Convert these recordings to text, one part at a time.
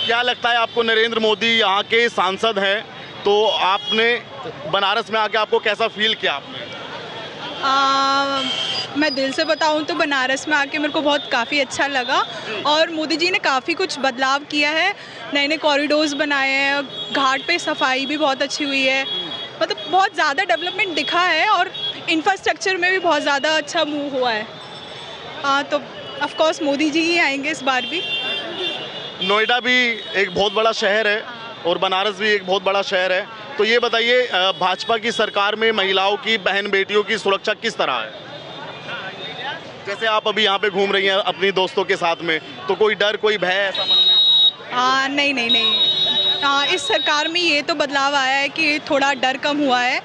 क्या लगता है आपको, नरेंद्र मोदी यहाँ के सांसद हैं, तो आपने बनारस में आके आपको कैसा फील किया आपने? मैं दिल से बताऊं तो बनारस में आके मेरे को बहुत काफ़ी अच्छा लगा और मोदी जी ने काफ़ी कुछ बदलाव किया है, नए नए कॉरिडोर्स बनाए हैं, घाट पे सफाई भी बहुत अच्छी हुई है, मतलब बहुत ज़्यादा डेवलपमेंट दिखा है और इंफ्रास्ट्रक्चर में भी बहुत ज़्यादा अच्छा मूव हुआ है। तो ऑफ कोर्स मोदी जी ही आएंगे इस बार भी। नोएडा भी एक बहुत बड़ा शहर है और बनारस भी एक बहुत बड़ा शहर है, तो ये बताइए भाजपा की सरकार में महिलाओं की, बहन बेटियों की सुरक्षा किस तरह है? जैसे आप अभी यहाँ पे घूम रही हैं अपनी दोस्तों के साथ में, तो कोई डर, कोई भय ऐसा मन में? नहीं नहीं नहीं, इस सरकार में ये तो बदलाव आया है कि थोड़ा डर कम हुआ है,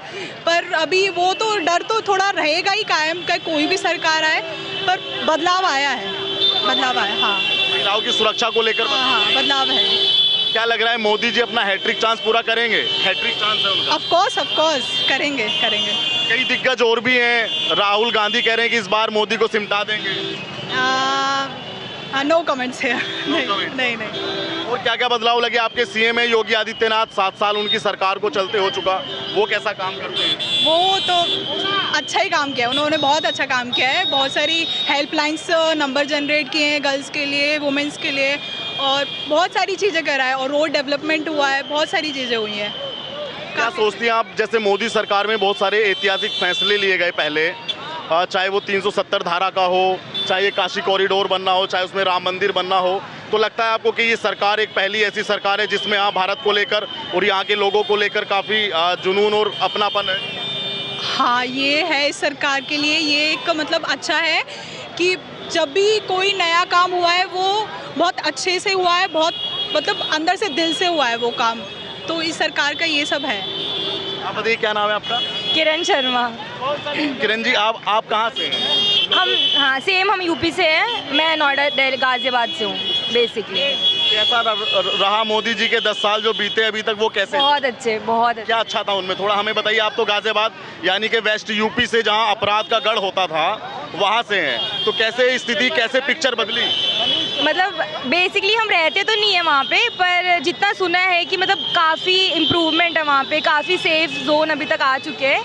पर अभी वो तो डर तो थोड़ा रहेगा ही कायम, का कोई भी सरकार आए, पर बदलाव आया है, बदलाव आया। हाँ, महिलाओं की सुरक्षा को लेकर हाँ बदलाव है। क्या लग रहा है, मोदी जी अपना हैट्रिक चांस पूरा करेंगे? हैट्रिक चांस है उनका? ऑफ कोर्स करेंगे करेंगे। कई दिग्गज और भी हैं, राहुल गांधी कह रहे हैं कि इस बार मोदी को सिमटा देंगे। नो कमेंट्स है। नहीं। और क्या क्या बदलाव लगे आपके? सीएम है योगी आदित्यनाथ, 7 साल उनकी सरकार को चलते हो चुका, वो कैसा काम करते हैं? वो तो अच्छा ही काम किया है, उन्होंने बहुत अच्छा काम किया है, बहुत सारी हेल्पलाइंस नंबर जनरेट किए हैं गर्ल्स के लिए, वुमेंस के लिए, और बहुत सारी चीज़ें करा है, और रोड डेवलपमेंट हुआ है, बहुत सारी चीज़ें हुई हैं। क्या सोचती हैं आप, जैसे मोदी सरकार में बहुत सारे ऐतिहासिक फैसले लिए गए पहले, चाहे वो 370 धारा का हो, चाहे ये काशी कॉरिडोर बनना हो, चाहे उसमें राम मंदिर बनना हो, तो लगता है आपको कि ये सरकार एक पहली ऐसी सरकार है जिसमें यहाँ भारत को लेकर और यहाँ के लोगों को लेकर काफ़ी जुनून और अपनापन है? हाँ, ये है इस सरकार के लिए, ये एक मतलब अच्छा है कि जब भी कोई नया काम हुआ है वो बहुत अच्छे से हुआ है, बहुत मतलब अंदर से दिल से हुआ है वो काम, तो इस सरकार का ये सब है। आप बताइए, क्या नाम है आपका? किरण शर्मा। किरण जी, आप कहाँ से हैं? हम सेम हम यूपी से हैं, मैं नोएडा गाजियाबाद से हूँ बेसिकली। कैसा रहा मोदी जी के 10 साल जो बीते अभी तक, वो कैसे? बहुत अच्छे, बहुत अच्छे। क्या अच्छा था उनमें, थोड़ा हमें बताइए। आप तो गाजियाबाद यानी कि वेस्ट यूपी से, जहाँ अपराध का गढ़ होता था, वहाँ से हैं, तो कैसे स्थिति, कैसे पिक्चर बदली? मतलब बेसिकली हम रहते तो नहीं है वहाँ पे, पर जितना सुना है कि मतलब काफ़ी इम्प्रूवमेंट है वहाँ पे, काफ़ी सेफ जोन अभी तक आ चुके हैं,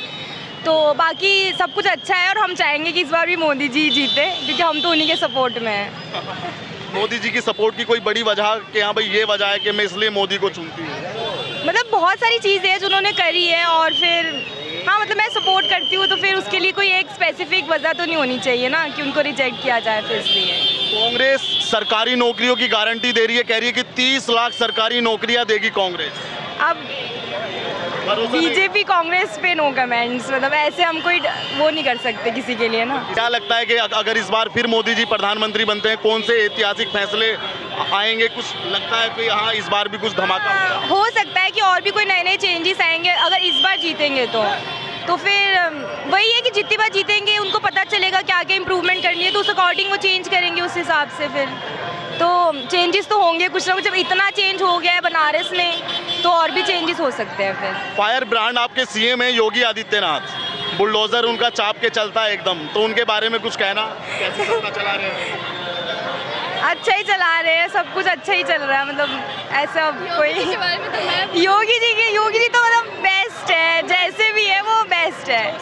तो बाकी सब कुछ अच्छा है और हम चाहेंगे कि इस बार भी मोदी जी जीते, क्योंकि हम तो उन्हीं के सपोर्ट में हैं। मोदी जी की सपोर्ट की कोई बड़ी वजह कि हाँ भाई ये वजह है कि मैं इसलिए मोदी को चुनती हूँ? मतलब बहुत सारी चीज़ें हैं जो उन्होंने करी है, और फिर हाँ मतलब मैं सपोर्ट करती हूँ, तो फिर उसके लिए कोई एक स्पेसिफिक वजह तो नहीं होनी चाहिए ना कि उनको रिजेक्ट किया जाए, फिर इसलिए। कांग्रेस सरकारी नौकरियों की गारंटी दे रही है, कह रही है कि 30 लाख सरकारी नौकरियां देगी कांग्रेस। अब बीजेपी कांग्रेस पे नो कमेंट्स, मतलब ऐसे हम कोई वो नहीं कर सकते किसी के लिए ना। क्या लगता है कि अगर इस बार फिर मोदी जी प्रधानमंत्री बनते हैं, कौन से ऐतिहासिक फैसले आएंगे? कुछ लगता है कि हाँ इस बार भी कुछ धमाका हो सकता है कि और भी कोई नए नए चेंजेस आएंगे अगर इस बार जीतेंगे तो फिर वही है कि जितनी बार जीतेंगे उनको पता चलेगा क्या क्या इम्प्रूवमेंट करनी है, तो उस अकॉर्डिंग वो चेंज करेंगे उस हिसाब से, फिर तो चेंजेस तो होंगे कुछ ना कुछ। जब इतना चेंज हो गया है बनारस में तो और भी चेंजेस हो सकते हैं फिर। फायर ब्रांड आपके सीएम है योगी आदित्यनाथ, बुलडोजर उनका चाप के चलता है एकदम, तो उनके बारे में कुछ कहना? कैसे सत्ता चला रहे हैं? अच्छा ही चला रहे हैं, सब कुछ अच्छा ही चल रहा है, मतलब ऐसा कोई योगी जी तो मतलब बेस्ट है, जैसे भी है वो बेस्ट है,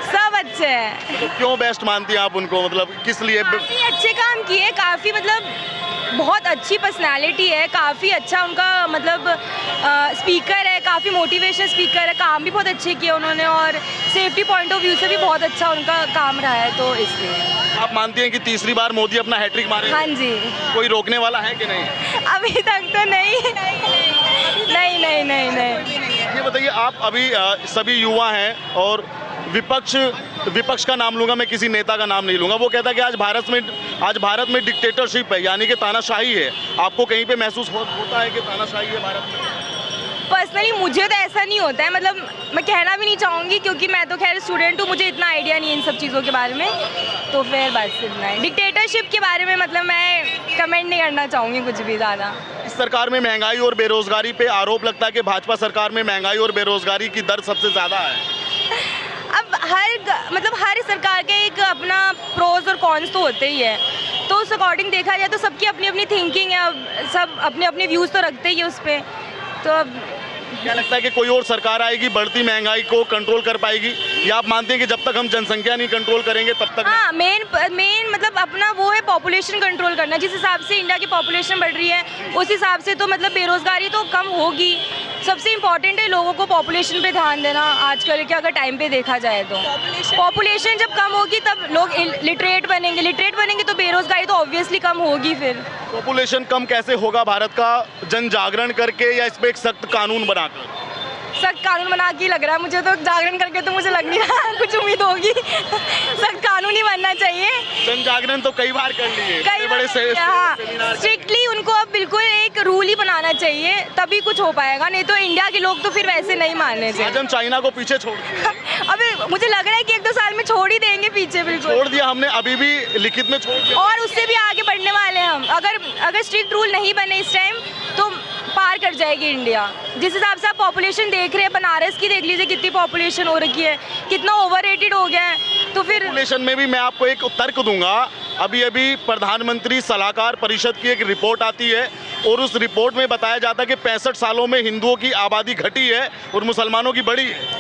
सब अच्छे हैं। तो क्यों बेस्ट मानती हैं आप उनको, मतलब किस लिए? काफ़ी अच्छे काम किए, काफ़ी मतलब बहुत अच्छी पर्सनालिटी है, काफ़ी अच्छा उनका मतलब स्पीकर है, काफ़ी मोटिवेशनल स्पीकर है, काम भी बहुत अच्छे किए उन्होंने, और सेफ्टी पॉइंट ऑफ व्यू से भी बहुत अच्छा उनका काम रहा है, तो इसलिए। आप मानती हैं कि तीसरी बार मोदी अपना हैट्रिक मारे? हाँ जी। कोई रोकने वाला है कि नहीं? अभी तक तो नहीं। ये बताइए, आप अभी सभी युवा हैं और विपक्ष का नाम लूंगा मैं, किसी नेता का नाम नहीं लूंगा, वो कहता है कि आज भारत में डिक्टेटरशिप है, यानी कि तानाशाही है। आपको कहीं पे महसूस होता है कि तानाशाही है भारत में? पर्सनली मुझे तो ऐसा नहीं होता है, मतलब मैं कहना भी नहीं चाहूँगी क्योंकि मैं तो खैर स्टूडेंट हूँ, मुझे इतना आइडिया नहीं है इन सब चीज़ों के बारे में, तो फिर बस इतना है। डिक्टेटरशिप के बारे में मतलब मैं कमेंट नहीं करना चाहूँगी कुछ भी ज़्यादा। इस सरकार में महंगाई और बेरोजगारी पे आरोप लगता है कि भाजपा सरकार में महंगाई और बेरोजगारी की दर सबसे ज़्यादा है। अब मतलब हर सरकार के एक अपना प्रोज और कॉन्स तो होते ही है, तो उस अकॉर्डिंग देखा जाए तो सबकी अपनी अपनी थिंकिंग है, अब सब अपने अपने व्यूज़ तो रखते ही है उस पर। तो अब क्या लगता है कि कोई और सरकार आएगी बढ़ती महंगाई को कंट्रोल कर पाएगी, या आप मानते हैं कि जब तक हम जनसंख्या नहीं कंट्रोल करेंगे तब तक हाँ, मेन मतलब अपना वो है पॉपुलेशन कंट्रोल करना। जिस हिसाब से इंडिया की पॉपुलेशन बढ़ रही है उस हिसाब से तो मतलब बेरोजगारी तो कम होगी। सबसे इम्पॉर्टेंट है लोगों को पॉपुलेशन पे ध्यान देना आजकल के अगर टाइम पे देखा जाए तो। पॉपुलेशन जब कम होगी तब लोग लिटरेट बनेंगे तो बेरोजगारी तो ऑब्वियसली कम होगी। फिर पॉपुलेशन कम कैसे होगा भारत का, जन जागरण करके या इस पे एक सख्त कानून बनाकर? सख्त कानून बना के लग रहा है मुझे, तो जागरण करके तो मुझे लग नहीं रहा कुछ उम्मीद होगी। सख्त कानून ही बनना चाहिए। जन जागरण तो कई बार कर लिए, कई बड़े स्ट्रिक्टली उनको अब बिल्कुल एक रूल ही बनाना चाहिए, तभी कुछ हो पाएगा, नहीं तो इंडिया के लोग तो फिर वैसे नहीं मानने चाहिए। आज हम चाइना को पीछे छोड़ दिया। अबे मुझे लग रहा है कि 1-2 साल में छोड़ ही देंगे पीछे, बिल्कुल छोड़ दिया हमने, अभी भी लिखित में छोड़ दिया और उससे भी आगे बढ़ने वाले हैं हम। अगर स्ट्रिक्ट रूल नहीं बने इस टाइम तो पार कर जाएगी इंडिया। जिस हिसाब से आप पॉपुलेशन देख रहे हैं, बनारस की देख लीजिए कितनी पॉपुलेशन हो रखी है, कितना ओवररेटेड हो गया है। तो फिर पॉपुलेशन में भी मैं आपको एक तर्क दूंगा। अभी प्रधानमंत्री सलाहकार परिषद की एक रिपोर्ट आती है और उस रिपोर्ट में बताया जाता है कि 65 सालों में हिंदुओं की आबादी घटी है और मुसलमानों की बढ़ी है।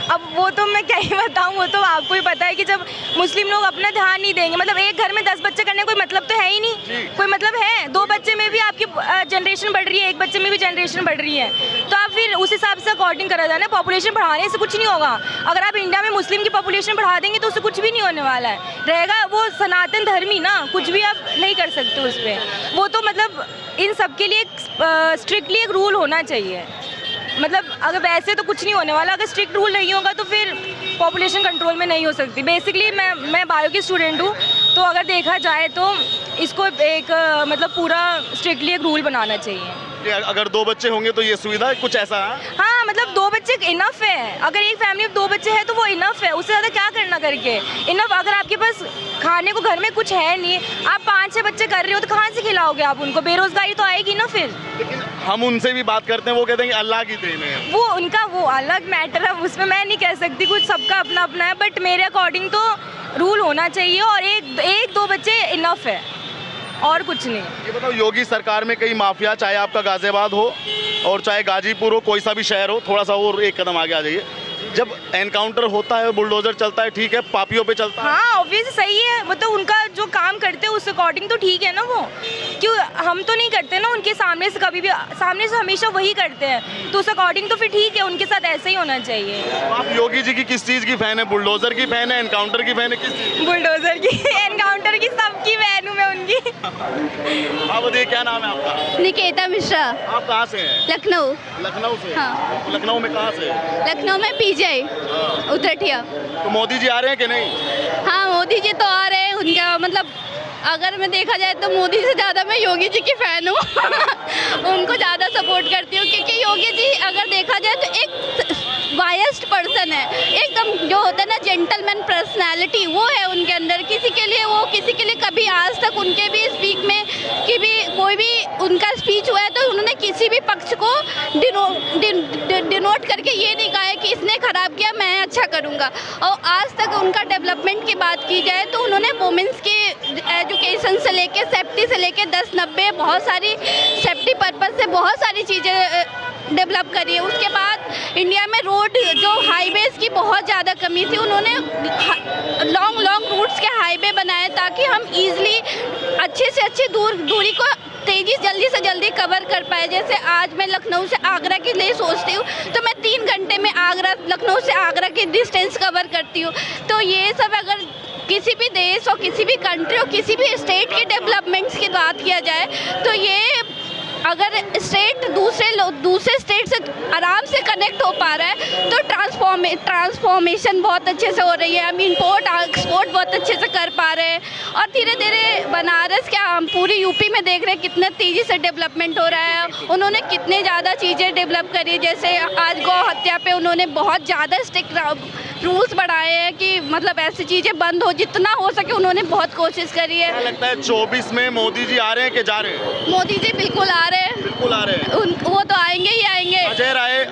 अब वो तो मैं क्या ही बताऊँ, वो तो आपको ही पता है कि जब मुस्लिम लोग अपना ध्यान नहीं देंगे, मतलब एक घर में 10 बच्चे करने कोई मतलब तो है ही नहीं, कोई मतलब है? 2 बच्चे में भी आपकी जनरेशन बढ़ रही है, 1 बच्चे में भी जनरेशन बढ़ रही है, तो आप फिर उस हिसाब से अकॉर्डिंग करा जाए ना। पॉपुलेशन बढ़ाने से कुछ नहीं होगा। अगर आप इंडिया में मुस्लिम की पॉपुलेशन बढ़ा देंगे तो उससे कुछ भी नहीं होने वाला है, रहेगा वो सनातन धर्मी ना, कुछ भी आप नहीं कर सकते उस पर। वो तो मतलब इन सब के लिए स्ट्रिक्टली एक रूल होना चाहिए, मतलब अगर वैसे तो कुछ नहीं होने वाला। अगर स्ट्रिक्ट रूल नहीं होगा तो फिर पॉपुलेशन कंट्रोल में नहीं हो सकती। बेसिकली मैं बायो की स्टूडेंट हूँ, तो अगर देखा जाए तो इसको एक मतलब पूरा स्ट्रिक्टली एक रूल बनाना चाहिए। अगर 2 बच्चे होंगे तो ये सुविधा कुछ ऐसा है? हाँ, मतलब 2 बच्चे इनफ है। अगर एक फैमिली में 2 बच्चे हैं तो वो इनफ है, उससे ज़्यादा क्या करना करके इनफ। अगर आपके पास खाने को घर में कुछ है नहीं, आप 5-6 बच्चे कर रहे हो तो कहाँ से खिलाओगे आप उनको? बेरोजगारी तो आएगी ना फिर। लेकिन हम उनसे भी बात करते हैं, वो कहते हैं कि अल्लाह की देन है, वो उनका वो अलग मैटर है, उसमें मैं नहीं कह सकती, कुछ सबका अपना अपना है। बट मेरे अकॉर्डिंग तो रूल होना चाहिए और 1-2 बच्चे इनफ है और कुछ नहीं। ये बताओ, योगी सरकार में कई माफिया, चाहे आपका गाजियाबाद हो और चाहे गाजीपुर हो, कोई सा भी शहर हो, थोड़ा सा और एक कदम आगे आ जाइए, जब एनकाउंटर होता है बुलडोजर चलता है, ठीक है, पापियों पे चलता है। हाँ, ऑब्वियसली सही है, मतलब उनका जो काम करते हैं उस अकॉर्डिंग तो ठीक है ना। वो क्यों हम तो नहीं करते ना उनके सामने से, कभी भी सामने से हमेशा वही करते हैं, तो उस अकॉर्डिंग तो फिर ठीक है, उनके साथ ऐसा ही होना चाहिए। आप योगी जी की किस चीज़ की फैन है? बुलडोजर की फैन है, एनकाउंटर की फैन है, किस चीज़? बुलडोजर की, एनकाउंटर की, सबकी फैन हूँ मैं उनकी। आप बताइए, क्या नाम है आपका? निकेता मिश्रा। आप कहाँ से हैं? लखनऊ। लखनऊ से? हाँ। तो लखनऊ में कहाँ से? लखनऊ में पीजीआई उतरठिया। तो मोदी जी आ रहे हैं कि नहीं? हाँ, मोदी जी तो आ रहे हैं। उनका मतलब अगर मैं देखा जाए तो मोदी से ज़्यादा मैं योगी जी की फ़ैन हूँ। उनको ज़्यादा सपोर्ट करती हूँ क्योंकि योगी जी अगर देखा जाए तो एक बायस्ड पर्सन है, एकदम जो होता है ना जेंटलमैन पर्सनैलिटी, वो है उनके अंदर। किसी के लिए कभी आज तक उनके भी स्पीक में कि भी कोई भी उनका स्पीच हुआ है तो उन्होंने किसी भी पक्ष को डिनोट करके ये नहीं कहा है कि इसने ख़राब किया मैं अच्छा करूँगा। और आज तक उनका डेवलपमेंट की बात की जाए तो उन्होंने वुमेंस के एजुकेशन से लेके सेफ्टी से लेके 10-90 बहुत सारी सेफ्टी पर्पज़ से बहुत सारी चीज़ें डेवलप करी है। उसके बाद इंडिया में रोड जो हाईवेज़ की बहुत ज़्यादा कमी थी, उन्होंने लॉन्ग रूट्स के हाईवे बनाए ताकि हम इजीली अच्छे से अच्छी दूरी को जल्दी से जल्दी कवर कर पाए। जैसे आज मैं लखनऊ से आगरा के लिए सोचती हूँ तो मैं 3 घंटे में लखनऊ से आगरा की डिस्टेंस कवर करती हूँ। तो ये सब अगर किसी भी देश और किसी भी कंट्री और किसी भी स्टेट के डेवलपमेंट्स की बात किया जाए तो ये अगर स्टेट दूसरे स्टेट से आराम से कनेक्ट हो पा रहा है तो ट्रांसफॉर्मेशन बहुत अच्छे से हो रही है। हम इंपोर्ट एक्सपोर्ट बहुत अच्छे से कर पा रहे हैं और धीरे धीरे बनारस क्या हम पूरी यूपी में देख रहे हैं कितने तेज़ी से डेवलपमेंट हो रहा है। उन्होंने कितने ज़्यादा चीज़ें डेवलप करी, जैसे आज गौ हत्या पे उन्होंने बहुत ज़्यादा स्ट्रिक्ट रूल्स बढ़ाए हैं कि मतलब ऐसी चीज़ें बंद हो, जितना हो सके उन्होंने बहुत कोशिश करी है। क्या लगता है 24 में मोदी जी आ रहे हैं कि जा रहे हैं? मोदी जी बिल्कुल आ रहे हैं, बिल्कुल आ रहे हैं। वो तो आएंगे ही आएंगे।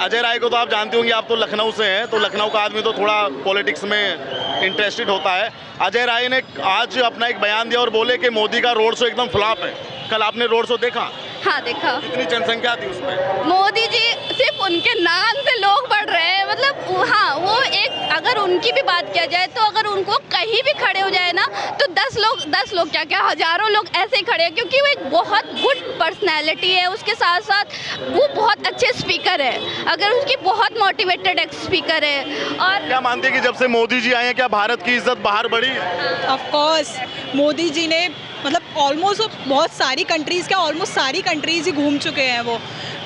अजय राय को तो आप जानते होंगे, आप तो लखनऊ से हैं, तो लखनऊ का आदमी तो थोड़ा पॉलिटिक्स में इंटरेस्टेड होता है। अजय राय ने आज अपना एक बयान दिया और बोले कि मोदी का रोड शो एकदम फ्लॉप है। कल आपने रोड शो देखा? हाँ देखा। कितनी जनसंख्या थी उसमें? मोदी जी सिर्फ उनके नाम से लोग बढ़ रहे हैं, मतलब हाँ वो एक, अगर उनकी भी बात किया जाए तो अगर उनको कहीं भी खड़े हो जाए ना तो 10 लोग क्या हजारों लोग ऐसे ही खड़े हैं, क्योंकि वो एक बहुत गुड पर्सनैलिटी है। उसके साथ साथ वो बहुत अच्छे स्पीकर है, अगर उसकी बहुत मोटिवेटेड एक स्पीकर है। और क्या मानते हैं कि जब से मोदी जी आए हैं क्या भारत की इज्जत बाहर बढ़ी है? ऑफ कोर्स मोदी जी ने मतलब ऑलमोस्ट बहुत सारी कंट्रीज़ क्या ऑलमोस्ट सारी कंट्रीज़ ही घूम चुके हैं वो,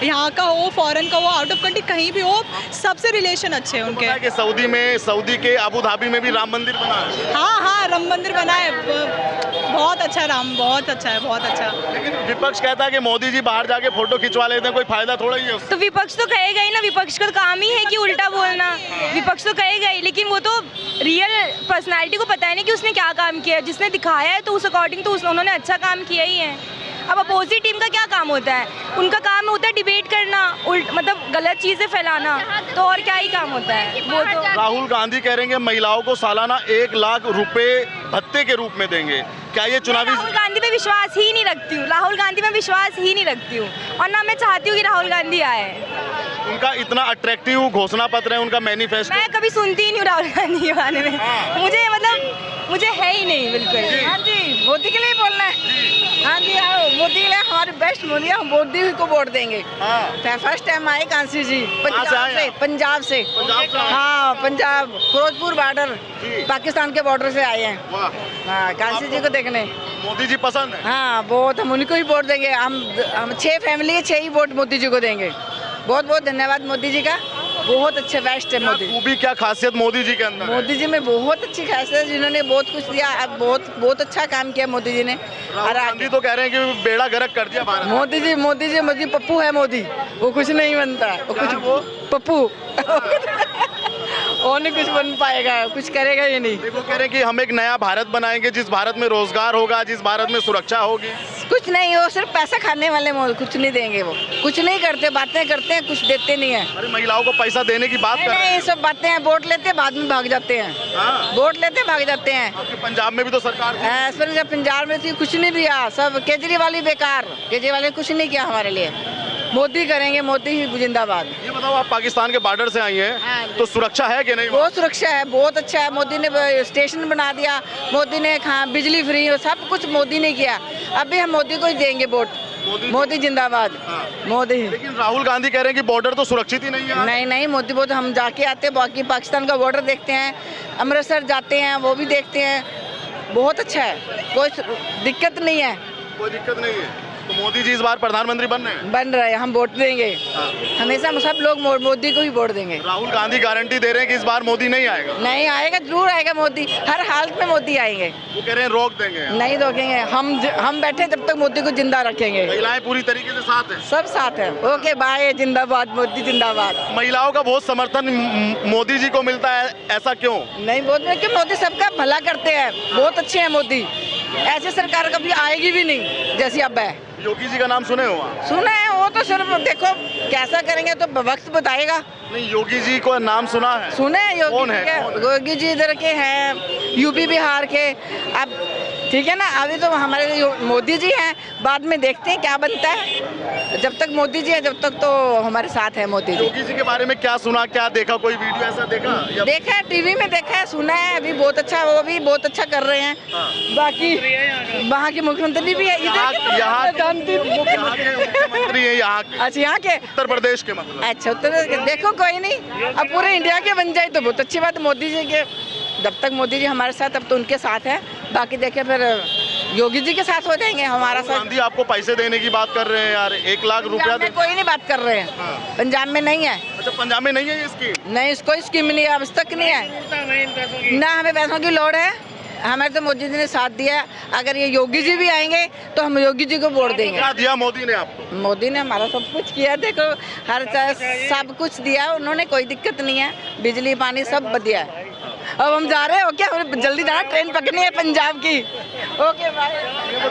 यहाँ का हो, फॉरेन का हो, आउट ऑफ कंट्री कहीं भी हो, सबसे रिलेशन अच्छे हैं उनके। कि सऊदी के अबू धाबी में भी राम मंदिर बना है। हाँ राम मंदिर बना है, बहुत अच्छा बहुत अच्छा है, बहुत अच्छा। लेकिन विपक्ष कहता है कि मोदी जी बाहर जाके फोटो खिंचवा लेते हैं, कोई फायदा थोड़ा ही है उससे। तो विपक्ष तो कहेगा ही ना, विपक्ष का काम ही है कि उल्टा बोलना। विपक्ष तो कहेगा ही, लेकिन वो तो रियल पर्सनालिटी को पता है नहीं कि उसने क्या काम किया है। जिसने दिखाया है तो उस अकॉर्डिंग तो उन्होंने अच्छा काम किया ही है। अब अपोजिट टीम का क्या काम होता है? उनका काम होता है डिबेट करना, मतलब गलत चीज़ें फैलाना, तो और क्या ही काम होता है वो तो। राहुल गांधी कह रहे हैं महिलाओं को सालाना 1 लाख रुपए भत्ते के रूप में देंगे। क्या ये चुनावी? राहुल गांधी पे विश्वास ही नहीं रखती हूँ, राहुल गांधी में विश्वास ही नहीं रखती हूँ, और ना मैं चाहती हूँ कि राहुल गांधी आए। उनका इतना अट्रैक्टिव घोषणा पत्र है, उनका मैनिफेस्टो। मैं कभी सुनती ही नहीं हूँ राहुल गांधी के बारे में, मुझे है ही नहीं बिल्कुल। हाँ जी, मोदी के लिए बोलना है। हाँ जी, हाँ मोदी के लिए हमारे बेस्ट मोदी, हम मोदी को वोट देंगे। फर्स्ट टाइम आए कांसी जी पंजाब से। हाँ पंजाब, फिरोजपुर बॉर्डर, पाकिस्तान के बॉर्डर से आए हैं। हाँ कांसी जी को देखने। मोदी जी पसंद है? हाँ बहुत, हम उनको ही वोट देंगे। हम 6 फैमिली है, 6 ही वोट मोदी जी को देंगे। बहुत बहुत धन्यवाद मोदी जी का, बहुत अच्छे बेस्ट है मोदी। खूबी क्या खासियत मोदी जी के अंदर? मोदी जी में बहुत अच्छी खासियत है, जिन्होंने बहुत कुछ दिया, अब बहुत अच्छा काम किया मोदी जी ने। राहुल गांधी तो कह रहे हैं कि बेड़ा गर्क कर दिया भारत। मोदी जी पप्पू है मोदी, वो कुछ नहीं बनता, वो पप्पू और नहीं कुछ बन पाएगा, कुछ करेगा ही नहीं। वो कह रहे हैं कि हम एक नया भारत बनाएंगे, जिस भारत में रोजगार होगा, जिस भारत में सुरक्षा होगी। कुछ नहीं, वो सिर्फ पैसा खाने वाले कुछ नहीं देंगे, वो कुछ नहीं करते, बातें करते हैं, कुछ देते नहीं है। अरे महिलाओं को पैसा देने की बात कर रहे हैं। नहीं, सब बातें हैं, वोट लेते हैं बाद में भाग जाते हैं। वोट लेते भाग जाते हैं। पंजाब में भी तो सरकार थी। पंजाब में थी, कुछ नहीं दिया, सब केजरीवाल ही बेकार। केजरीवाल ने कुछ नहीं किया हमारे लिए। मोदी करेंगे, मोदी ही जिंदाबाद। ये बताओ, आप पाकिस्तान के बॉर्डर से आई हैं, तो सुरक्षा है कि नहीं? बहुत सुरक्षा है, बहुत अच्छा है। मोदी ने स्टेशन बना दिया, मोदी ने बिजली फ्री, सब कुछ मोदी ने किया। अभी हम मोदी को ही देंगे वोट, मोदी जिंदाबाद। मोदी। लेकिन राहुल गांधी कह रहे हैं कि बॉर्डर तो सुरक्षित ही नहीं है। नहीं, मोदी बहुत, हम जाके आते हैं, बाकी पाकिस्तान का बॉर्डर देखते हैं, अमृतसर जाते हैं, वो भी देखते हैं, बहुत अच्छा है, कोई दिक्कत नहीं है। कोई दिक्कत नहीं है। तो मोदी जी इस बार प्रधानमंत्री बन रहे हैं, हम वोट देंगे। हमेशा सब लोग मोदी को ही वोट देंगे। राहुल गांधी गारंटी दे रहे हैं कि इस बार मोदी नहीं आएगा? नहीं आएगा, जरूर आएगा मोदी, हर हालत में मोदी आएंगे। वो कह रहे हैं रोक देंगे। नहीं रोकेंगे, हम बैठे जब तक मोदी को जिंदा रखेंगे। महिलाएं पूरी तरीके से साथ हैं? सब साथ हैं। ओके बाय, जिंदाबाद मोदी जिंदाबाद। महिलाओं का बहुत समर्थन मोदी जी को मिलता है, ऐसा क्यों? नहीं बोलते कि मोदी सबका भला करते हैं, बहुत अच्छे हैं मोदी। ऐसी सरकार कभी आएगी भी नहीं जैसी अब है। योगी जी का नाम सुने हो? सुना है, वो तो सिर्फ देखो कैसा करेंगे तो वक्त बताएगा। नहीं, योगी जी को नाम सुना है? सुने हैं योगी जी इधर के हैं, यूपी बिहार के। अब ठीक है ना, अभी तो हमारे मोदी जी हैं, बाद में देखते हैं क्या बनता है। जब तक मोदी जी है, जब तक तो हमारे साथ है मोदी जी। योगी जी के बारे में क्या सुना, क्या देखा, कोई वीडियो ऐसा देखा? देखा है, टीवी में देखा है, सुना है, अभी बहुत अच्छा, वो भी बहुत अच्छा कर रहे हैं। बाकी वहाँ के मुख्यमंत्री भी है, मुख्यमंत्री है यहाँ के। अच्छा, यहाँ के उत्तर प्रदेश के मतलब? अच्छा, उत्तर प्रदेश। देखो कोई नहीं, अब पूरे इंडिया के बन जाए तो बहुत अच्छी बात। मोदी जी के, जब तक मोदी जी हमारे साथ, अब तो उनके साथ है, बाकी देखे फिर योगी जी के साथ हो जाएंगे हमारा साथ। गांधी आपको पैसे देने की बात कर रहे हैं यार, 1 लाख रुपया। कोई नहीं बात कर रहे हैं, पंजाब में नहीं है। अच्छा, पंजाब में नहीं है ये स्कीम? नहीं, कोई स्कीम नहीं है, अब तक नहीं है ना, हमें पैसों की लोड़ है। हमारे तो मोदी जी ने साथ दिया, अगर ये योगी जी भी आएंगे तो हम योगी जी को वोट देंगे। क्या दिया मोदी ने आपको? मोदी ने हमारा सब कुछ किया, देखो हर सब कुछ दिया उन्होंने, कोई दिक्कत नहीं है, बिजली पानी सब दिया है। अब हम जा रहे हैं, ओके, हमें जल्दी जाना, ट्रेन पकड़नी है पंजाब की। Okay bye.